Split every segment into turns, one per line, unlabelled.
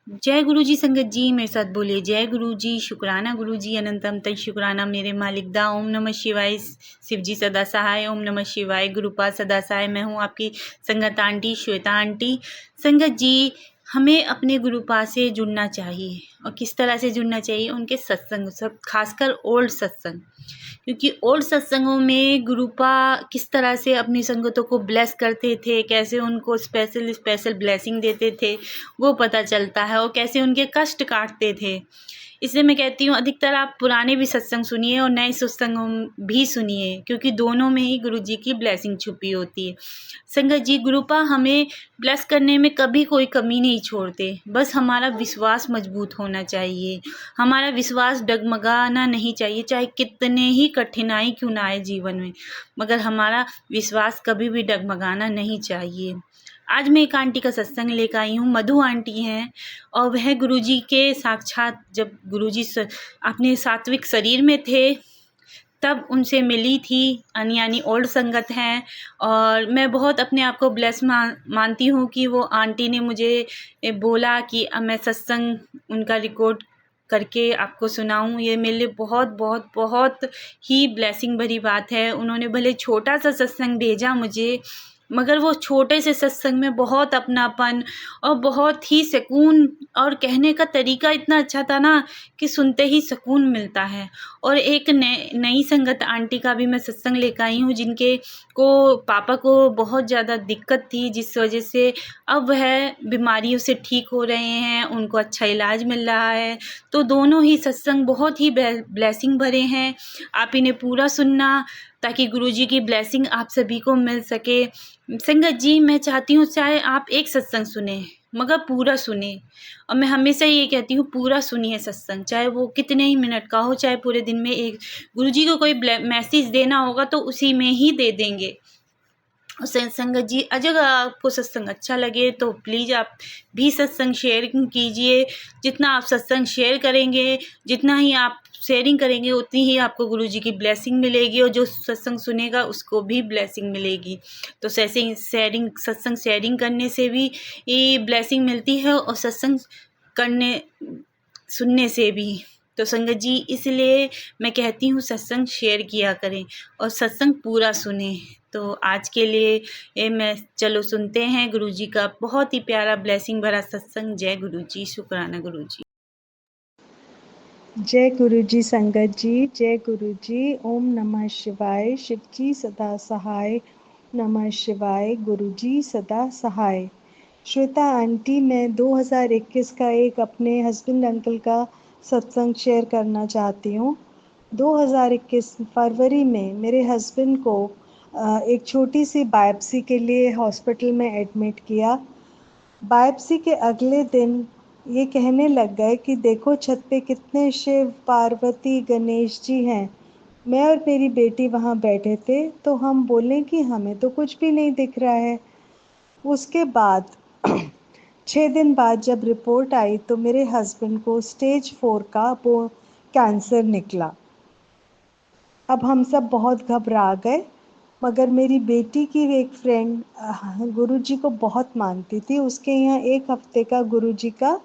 जय गुरु जी संगत जी, मेरे साथ बोलिए जय गुरु जी, शुक्राना गुरु जी, अनंतम तय शुक्राना मेरे मालिक दा। ओम नमः शिवाय, शिव जी सदा सहाय। ओम नमः शिवाय, गुरुपाद सदा सहाय। मैं हूँ आपकी संगत आंटी श्वेता आंटी। संगत जी, हमें अपने गुरुपाद से जुड़ना चाहिए। और किस तरह से जुड़ना चाहिए? उनके सत्संग, सब खासकर ओल्ड सत्संग, क्योंकि ओल्ड सत्संगों में गुरुपा किस तरह से अपनी संगतों को ब्लेस करते थे, कैसे उनको स्पेशल स्पेशल ब्लेसिंग देते थे, वो पता चलता है। और कैसे उनके कष्ट काटते थे। इसलिए मैं कहती हूँ अधिकतर आप पुराने भी सत्संग सुनिए और नए सत्संग भी सुनिए, क्योंकि दोनों में ही गुरु जी की ब्लेसिंग छुपी होती है। संगत जी, गुरुपा हमें ब्लेस करने में कभी कोई कमी नहीं छोड़ते। बस हमारा विश्वास मजबूत होना चाहिए, हमारा विश्वास डगमगाना नहीं चाहिए, चाहे कितने ही कठिनाई क्यों ना आए जीवन में, मगर हमारा विश्वास कभी भी डगमगाना नहीं चाहिए। आज मैं एक आंटी का सत्संग लेकर आई हूँ। मधु आंटी हैं और वह गुरुजी के साक्षात, जब गुरुजी अपने सात्विक शरीर में थे तब उनसे मिली थी। यानी ओल्ड संगत हैं। और मैं बहुत अपने आप को ब्लेस मानती हूँ कि वो आंटी ने मुझे बोला कि मैं सत्संग उनका रिकॉर्ड करके आपको सुनाऊं। ये मेरे लिए बहुत बहुत बहुत ही ब्लेसिंग भरी बात है। उन्होंने भले छोटा सा सत्संग भेजा मुझे, मगर वो छोटे से सत्संग में बहुत अपनापन और बहुत ही सुकून, और कहने का तरीका इतना अच्छा था ना कि सुनते ही सुकून मिलता है। और एक नई संगत आंटी का भी मैं सत्संग लेकर आई हूँ, जिनके को पापा को बहुत ज़्यादा दिक्कत थी, जिस वजह से अब वह बीमारियों से ठीक हो रहे हैं, उनको अच्छा इलाज मिल रहा है। तो दोनों ही सत्संग बहुत ही ब्लेसिंग भरे हैं। आप इन्हें पूरा सुनना, ताकि गुरुजी की ब्लेसिंग आप सभी को मिल सके। संगत जी, मैं चाहती हूँ चाहे आप एक सत्संग सुने, मगर पूरा सुने। और मैं हमेशा ये कहती हूँ पूरा सुनिए सत्संग, चाहे वो कितने ही मिनट का हो, चाहे पूरे दिन में एक गुरुजी को कोई मैसेज देना होगा तो उसी में ही दे देंगे। और संगत जी, अगर आपको सत्संग अच्छा लगे तो प्लीज़ आप भी सत्संग शेयर कीजिए। जितना आप सत्संग शेयर करेंगे, जितना ही आप शेयरिंग करेंगे, उतनी ही आपको गुरुजी की ब्लेसिंग मिलेगी, और जो सत्संग सुनेगा उसको भी ब्लेसिंग मिलेगी। तो सत्संग शेयरिंग करने से भी ये ब्लेसिंग मिलती है, और सत्संग करने सुनने से भी। तो संगत जी, इसलिए मैं कहती हूँ सत्संग शेयर किया करें और सत्संग पूरा सुने। तो आज के लिए चलो सुनते हैं गुरुजी का बहुत ही प्यारा ब्लेसिंग भरा सत्संग। जय गुरुजी, शुक्राना गुरुजी।
जय गुरु जी संगत जी, जय गुरु जी। ओम नमः शिवाय, शिव जी सदा सहाय। नमः शिवाय, गुरु जी सदा सहाय। श्वेता आंटी, मैं 2021 का एक अपने हस्बैंड अंकल का सत्संग शेयर करना चाहती हूँ। 2021 फरवरी में मेरे हस्बैंड को एक छोटी सी बायोप्सी के लिए हॉस्पिटल में एडमिट किया। बायोप्सी के अगले दिन ये कहने लग गए कि देखो छत पे कितने शिव, पार्वती, गणेश जी हैं। मैं और मेरी बेटी वहाँ बैठे थे, तो हम बोले कि हमें तो कुछ भी नहीं दिख रहा है। उसके बाद 6 दिन बाद जब रिपोर्ट आई तो मेरे हस्बैंड को स्टेज 4 का वो कैंसर निकला। अब हम सब बहुत घबरा गए, मगर मेरी बेटी की एक फ्रेंड गुरुजी को बहुत मानती थी। उसके यहाँ एक हफ्ते का गुरुजी का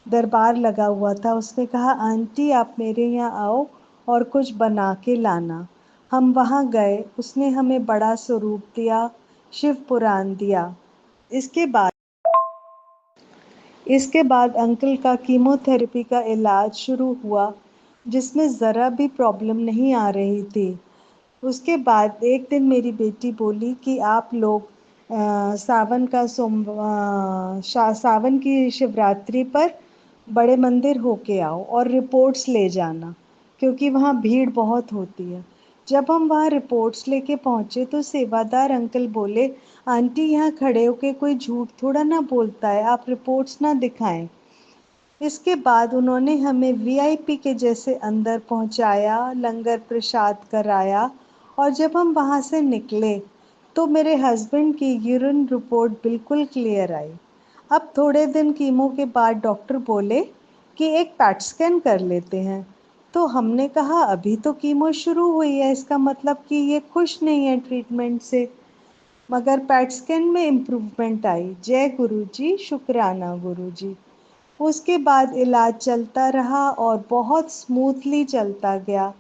दरबार लगा हुआ था। उसने कहा आंटी आप मेरे यहाँ आओ और कुछ बना के लाना। हम वहाँ गए, उसने हमें बड़ा स्वरूप दिया, शिव पुराण दिया। इसके बाद अंकल का कीमोथेरेपी का इलाज शुरू हुआ, जिसमें ज़रा भी प्रॉब्लम नहीं आ रही थी। उसके बाद एक दिन मेरी बेटी बोली कि आप लोग सावन की शिवरात्रि पर बड़े मंदिर होके आओ और रिपोर्ट्स ले जाना, क्योंकि वहाँ भीड़ बहुत होती है। जब हम वहाँ रिपोर्ट्स लेके पहुँचे तो सेवादार अंकल बोले आंटी यहाँ खड़े होके कोई झूठ थोड़ा ना बोलता है, आप रिपोर्ट्स ना दिखाएं। इसके बाद उन्होंने हमें वीआईपी के जैसे अंदर पहुंचाया, लंगर प्रसाद कराया, और जब हम वहाँ से निकले तो मेरे हस्बैंड की यूरिन रिपोर्ट बिल्कुल क्लियर आई। अब थोड़े दिन कीमो के बाद डॉक्टर बोले कि एक पैट स्कैन कर लेते हैं। तो हमने कहा अभी तो कीमो शुरू हुई है, इसका मतलब कि ये खुश नहीं है ट्रीटमेंट से। मगर पैट स्कैन में इम्प्रूवमेंट आई। जय गुरु जी, शुक्राना गुरु जी। उसके बाद इलाज चलता रहा और बहुत स्मूथली चलता गया।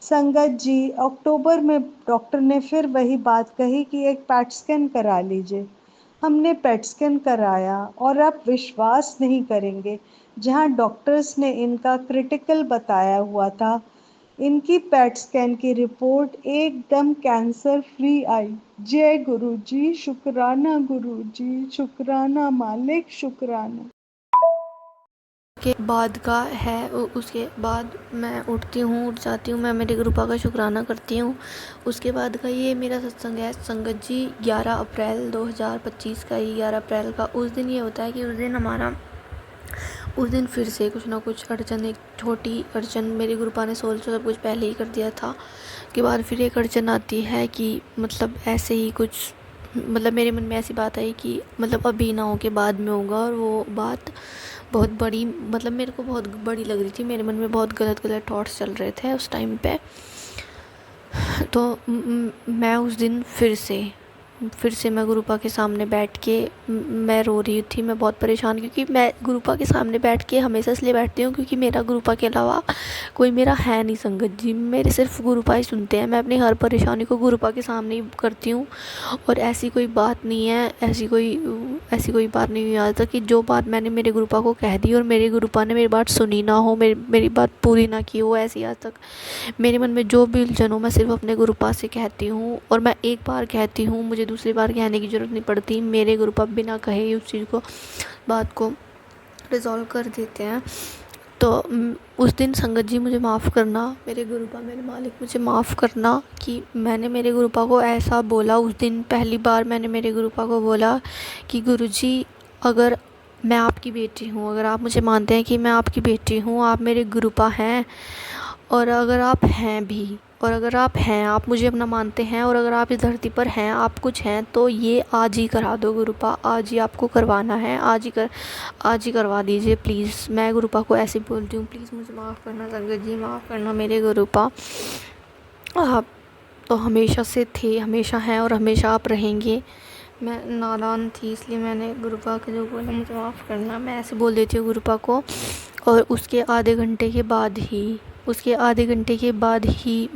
संगत जी, अक्टूबर में डॉक्टर ने फिर वही बात कही कि एक पैट स्कैन करा लीजिए। हमने पैट स्कैन कराया और आप विश्वास नहीं करेंगे, जहां डॉक्टर्स ने इनका क्रिटिकल बताया हुआ था, इनकी पैट स्कैन की रिपोर्ट एकदम कैंसर फ्री आई। जय गुरु जी, शुक्राना गुरु जी, शुक्राना मालिक, शुक्राना।
के बाद का है उसके बाद मैं उठ जाती हूँ, मैं मेरे गुरुपा का शुक्राना करती हूँ। उसके बाद का ये मेरा सत्संग है संगत जी 11 अप्रैल 2025 का, ये 11 अप्रैल का। उस दिन ये होता है कि उस दिन फिर से कुछ ना कुछ अड़चन, एक छोटी अड़चन, मेरे गुरुपा ने सोच सब कुछ पहले ही कर दिया था। के बाद फिर एक अड़चन आती है कि मतलब ऐसे ही कुछ, मतलब मेरे मन में ऐसी बात आई कि मतलब अभी ना हो के बाद में होगा, और वो बात बहुत बड़ी, मतलब मेरे को बहुत बड़ी लग रही थी। मेरे मन में बहुत गलत थॉट्स चल रहे थे उस टाइम पे। तो मैं उस दिन फिर से मैं गुरुपा के सामने बैठ के मैं रो रही थी। मैं बहुत परेशान, क्योंकि मैं गुरुपा के सामने बैठ के हमेशा इसलिए बैठती हूँ क्योंकि मेरा गुरुपा के अलावा कोई मेरा है नहीं संगत जी, मेरे सिर्फ गुरुपा ही सुनते हैं। मैं अपनी हर परेशानी को गुरुपा के सामने ही करती हूँ, और ऐसी कोई बात नहीं है, ऐसी कोई बात नहीं हुई आज तक कि जो बात मैंने मेरे गुरुपा को कह दी और मेरे गुरुपा ने मेरी बात सुनी ना हो, मेरी बात पूरी ना की हो। ऐसी आज तक मेरे मन में जो भी उलझन हो, मैं सिर्फ अपने गुरुपा से कहती हूँ, और मैं एक बार कहती हूँ, मुझे दूसरी बार कहने की ज़रूरत नहीं पड़ती। मेरे गुरुपा बिना कहे उस चीज़ को, बात को रिजॉल्व कर देते हैं। तो उस दिन संगत जी मुझे माफ़ करना, मेरे गुरुपा, मेरे मालिक, मुझे माफ़ करना कि मैंने मेरे गुरुपा को ऐसा बोला। उस दिन पहली बार मैंने मेरे गुरुपा को बोला कि गुरुजी, अगर मैं आपकी बेटी हूँ, अगर आप मुझे मानते हैं कि मैं आपकी बेटी हूँ, आप मेरे गुरुपा हैं, और अगर आप हैं भी, और अगर आप हैं, आप मुझे अपना मानते हैं, और अगर आप इस धरती पर हैं, आप कुछ हैं, तो ये आज ही करा दो गुरुपा, आज ही आपको करवाना है, आज ही करवा दीजिए प्लीज़। मैं गुरुपा को ऐसे बोलती हूँ, प्लीज़ मुझे माफ़ करना संगत जी, माफ़ करना मेरे गुरुपा। आप तो हमेशा से थे, हमेशा हैं, और हमेशा आप रहेंगे। मैं नादान थी, इसलिए मैंने गुरुपा को जो बोला, मुझे माफ़ करना, मैं ऐसे बोल देती हूँ गुरुपा को। और उसके आधे घंटे के बाद ही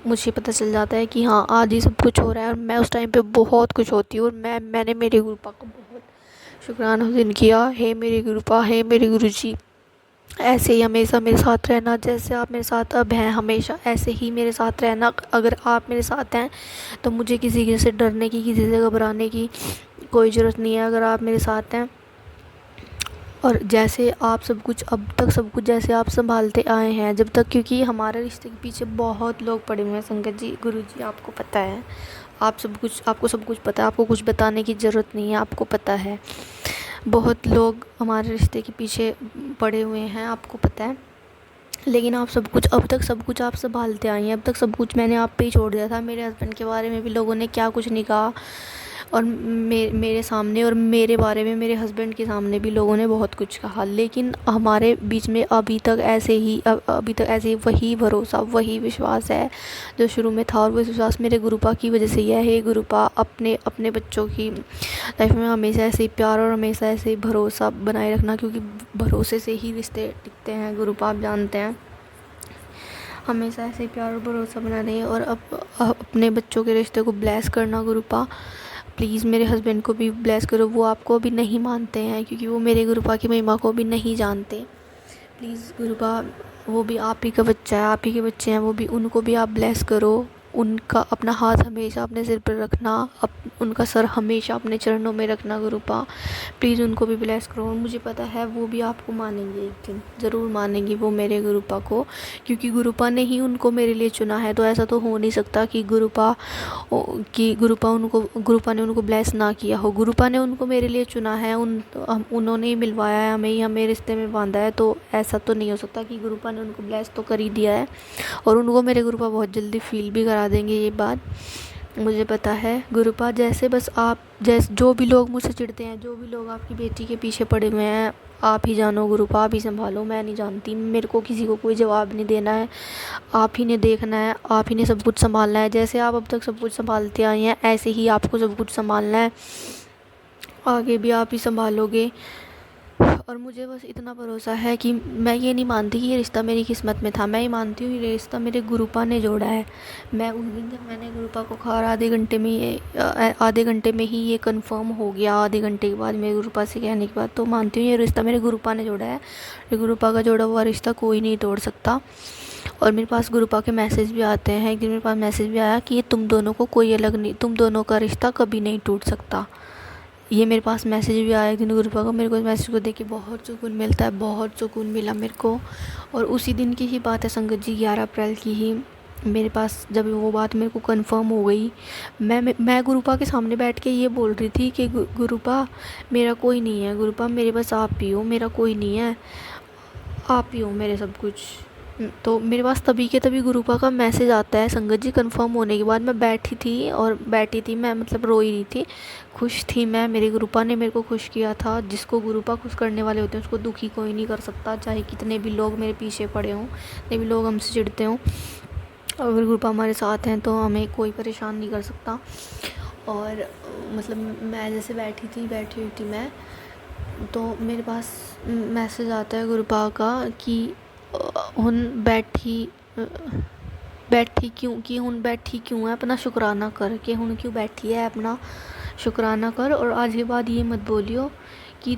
मुझे पता चल जाता है कि हाँ, आज ही सब कुछ हो रहा है। और मैं उस टाइम पे बहुत कुछ होती हूँ, और मैंने मेरे गुरुपा को बहुत शुक्राना उस दिन किया। हे मेरे गुरुपा, हे मेरे गुरुजी, ऐसे ही हमेशा मेरे साथ रहना, जैसे आप मेरे साथ अब हैं, हमेशा ऐसे ही मेरे साथ रहना। अगर आप मेरे साथ हैं तो मुझे किसी से डरने की, किसी से घबराने की कोई ज़रूरत नहीं है। अगर आप मेरे साथ हैं, और जैसे आप सब कुछ अब तक सब कुछ जैसे आप संभालते आए हैं जब तक, क्योंकि हमारे रिश्ते के पीछे बहुत लोग पड़े हुए हैं संगत जी, गुरुजी, आपको पता है, आपको सब कुछ पता है, आपको कुछ बताने की ज़रूरत नहीं है, आपको पता है। बहुत लोग हमारे रिश्ते के पीछे पड़े हुए हैं, आपको पता है। लेकिन आप सब कुछ अब तक सब कुछ आप संभालते आई हैं, अब तक सब कुछ मैंने आप पे ही छोड़ दिया था। मेरे हस्बैंड के बारे में भी लोगों ने क्या कुछ नहीं कहा, और मेरे सामने, और मेरे बारे में मेरे हस्बैंड के सामने भी लोगों ने बहुत कुछ कहा। लेकिन हमारे बीच में अभी तक ऐसे ही वही भरोसा, वही विश्वास है जो शुरू में था, और वो विश्वास मेरे गुरुपा की वजह से ही है। हे गुरुपा, अपने बच्चों की लाइफ में हमेशा ऐसे ही प्यार और हमेशा ऐसे ही भरोसा बनाए रखना, क्योंकि भरोसे से ही रिश्ते टिकते हैं गुरुपा, आप जानते हैं। हमेशा ऐसे ही प्यार और भरोसा बना रहे, और अपने बच्चों के रिश्ते को ब्लेस करना गुरुपा। प्लीज़ मेरे हस्बैंड को भी ब्लेस करो, वो आपको भी नहीं मानते हैं, क्योंकि वो मेरे गुरुपा की महिमा को भी नहीं जानते। प्लीज़ गुरुपा, वो भी आप ही का बच्चा है, आप ही के बच्चे हैं वो भी, उनको भी आप ब्लेस करो। उनका अपना हाथ हमेशा अपने सिर पर रखना, उनका सर हमेशा अपने चरणों में रखना गुरुपा। प्लीज़ उनको भी ब्लेस करो। और मुझे पता है वो भी आपको मानेंगे, एक दिन ज़रूर मानेंगी वो मेरे गुरुपा को, क्योंकि गुरुपा ने ही उनको मेरे लिए चुना है। तो ऐसा तो हो नहीं सकता कि गुरुपा ने उनको ब्लेस ना किया हो। गुरुपा ने उनको मेरे लिए चुना है, उन्होंने ही मिलवाया है हमें, ही हमें रिश्ते में बांधा है। तो ऐसा तो नहीं हो सकता कि गुरुपा ने उनको ब्लेस तो कर ही दिया है। और उनको मेरे गुरुपा बहुत जल्दी फील भी करा देंगे, ये बात मुझे पता है गुरुपा। जो भी लोग मुझसे चिढ़ते हैं, जो भी लोग आपकी बेटी के पीछे पड़े हुए हैं, आप ही जानो गुरुपा, आप ही संभालो, मैं नहीं जानती। मेरे को किसी को कोई जवाब नहीं देना है, आप ही ने देखना है, आप ही ने सब कुछ संभालना है। जैसे आप अब तक सब कुछ संभालते आए हैं, ऐसे ही आपको सब कुछ संभालना है, आगे भी आप ही संभालोगे। और मुझे बस इतना भरोसा है कि मैं ये नहीं मानती कि ये रिश्ता मेरी किस्मत में था, मैं ये मानती हूँ ये रिश्ता मेरे गुरुपा ने जोड़ा है। मैं उस दिन जब मैंने गुरुपा को कहा, आधे घंटे में ही ये कंफर्म हो गया, आधे घंटे के बाद मेरे गुरुपा से कहने के बाद, तो मानती हूँ ये रिश्ता मेरे गुरुपा ने जोड़ा है। ये गुरुपा का जोड़ा हुआ रिश्ता कोई नहीं तोड़ सकता। और मेरे पास गुरुपा के मैसेज भी आते हैं। एक दिन मेरे पास मैसेज भी आया कि ये तुम दोनों को कोई अलग नहीं, तुम दोनों का रिश्ता कभी नहीं टूट सकता। ये मेरे पास मैसेज भी आया एक दिन गुरुपा को। मेरे को इस मैसेज को देख के बहुत सुकून मिलता है, बहुत सुकून मिला मेरे को। और उसी दिन की ही बात है संगत जी, 11 अप्रैल की ही मेरे पास जब वो बात मेरे को कंफर्म हो गई, मैं गुरुपा के सामने बैठ के ये बोल रही थी कि गुरुपा मेरा कोई नहीं है, गुरुपा मेरे बस आप ही हो, मेरा कोई नहीं है, आप ही हो मेरे सब कुछ। तो मेरे पास तभी के तभी गुरुपा का मैसेज आता है संगत जी। कंफर्म होने के बाद मैं बैठी थी मैं, मतलब रोई रही थी, खुश थी मैं। मेरे गुरुपा ने मेरे को खुश किया था। जिसको गुरुपा खुश करने वाले होते हैं उसको दुखी कोई नहीं कर सकता, चाहे कितने भी लोग मेरे पीछे पड़े हों, कितने भी लोग हमसे चिढ़ते हों। अगर गुरुपा हमारे साथ हैं तो हमें कोई परेशान नहीं कर सकता। और मतलब मैं जैसे बैठी हुई थी मैं, तो मेरे पास मैसेज आता है गुरुपा का कि हुन बैठी क्यों है, अपना शुक्राना कर, के हुन क्यों बैठी है, अपना शुक्राना कर। और आज के बाद ये मत बोलियो कि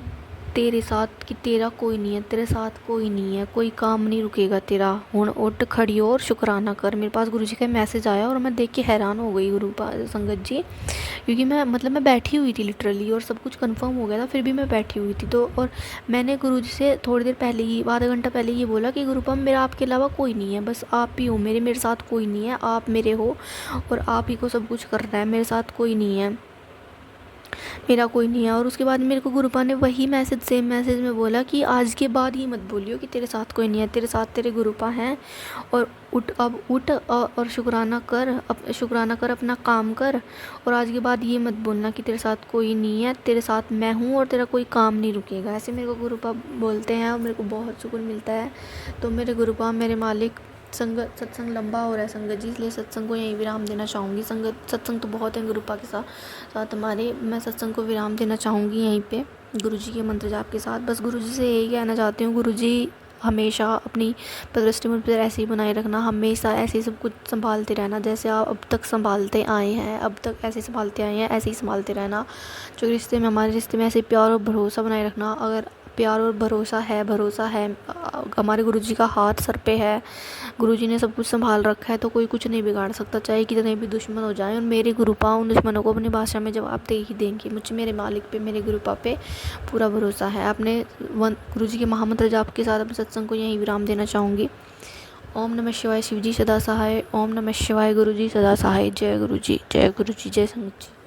तेरा कोई नहीं है, तेरे साथ कोई नहीं है, कोई काम नहीं रुकेगा तेरा, हुन उठ खड़ी हो और शुक्राना कर। मेरे पास गुरुजी का मैसेज आया और मैं देख के हैरान हो गई गुरुपा संगत जी, क्योंकि मैं बैठी हुई थी लिटरली, और सब कुछ कंफर्म हो गया था, फिर भी मैं बैठी हुई थी। तो और मैंने गुरुजी से थोड़ी देर पहले ही, आधा घंटा पहले ये बोला कि गुरुपा मेरा आपके अलावा कोई नहीं है, बस आप ही हो मेरे साथ कोई नहीं है, आप मेरे हो और आप ही को सब कुछ करना है, मेरे साथ कोई नहीं है, मेरा कोई नहीं है। और उसके बाद मेरे को गुरुपा ने वही सेम मैसेज में बोला कि आज के बाद ही मत बोलियो कि तेरे साथ कोई नहीं है, तेरे साथ तेरे गुरुपा हैं, और उठ और शुक्राना कर, अपना काम कर। और आज के बाद ये मत बोलना कि तेरे साथ कोई नहीं है, तेरे साथ मैं हूँ और तेरा कोई काम नहीं रुकेगा। ऐसे मेरे को गुरुपा बोलते हैं और मेरे को बहुत सुकून मिलता है। तो मेरे गुरुपा मेरे मालिक। सत्संग लंबा हो रहा है संगत जी, इसलिए सत्संग को यहीं विराम देना चाहूँगी। सत्संग तो बहुत है गुरुपा के साथ हमारे, मैं सत्संग को विराम देना चाहूँगी यहीं पे गुरुजी के मंत्र जाप के साथ। बस गुरुजी से यही कहना चाहती हूँ, गुरुजी हमेशा अपनी दृष्टि मुझ पर ऐसे ही बनाए रखना, हमेशा ऐसे ही सब कुछ संभालते रहना, जैसे आप अब तक संभालते आए हैं, अब तक ऐसे संभालते आए हैं, ऐसे ही संभालते रहना। जो रिश्ते में, हमारे रिश्ते में ऐसे प्यार और भरोसा बनाए रखना। अगर प्यार और भरोसा है, हमारे गुरुजी का हाथ सर पे है, गुरुजी ने सब कुछ संभाल रखा है, तो कोई कुछ नहीं बिगाड़ सकता, चाहे कितने भी दुश्मन हो जाएं। और मेरे गुरुपा उन दुश्मनों को अपनी भाषा में जवाब दे ही देंगे। मुझे मेरे मालिक पे, मेरे गुरुपा पे पूरा भरोसा है। अपने गुरुजी के महामंत्र जाप के साथ अपने सत्संग को यहीं विराम देना चाहूँगी। ओम नमः शिवाय, शिवजी सदा सहाय। ओम नमः शिवाय, गुरुजी सदा सहाय। जय गुरुजी, जय गुरुजी, जय संगत जी।